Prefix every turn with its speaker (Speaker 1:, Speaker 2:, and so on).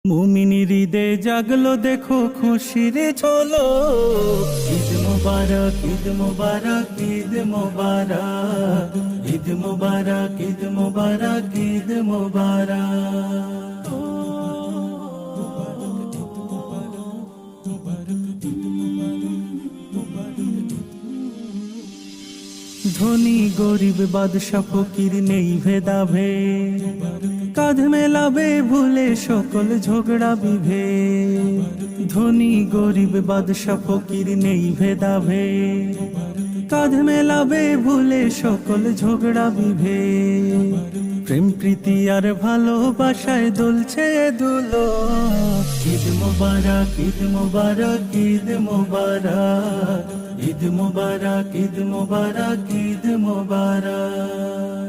Speaker 1: মুমিনি হৃদয়ে জাগলো দেখো খুশির ঝোলো। ঈদ মুবারক, ঈদ মুবারক, ঈদ মুবারক, ঈদ মুবারক, ঈদ মুবারক, ঈদ মুবারক। ধনী গরিব বাদশা ফকির নেই ভেদাভেদ, কাঁধ মেলাবে ভুলে সকল ঝগড়া বিভেদ। ধনী গরিব বাদশা ফকির নেই ভেদাভেদ, কাঁধ মেলাবে ভুলে সকল ঝগড়া বিভেদ। প্রেম প্রীতি আর ভালোবাসায় দুলছে দুলো। ঈদ মুবারক, ঈদ মুবারক, ঈদ মুবারক, ঈদ মুবারক, ঈদ মুবারক, ঈদ মুবারক।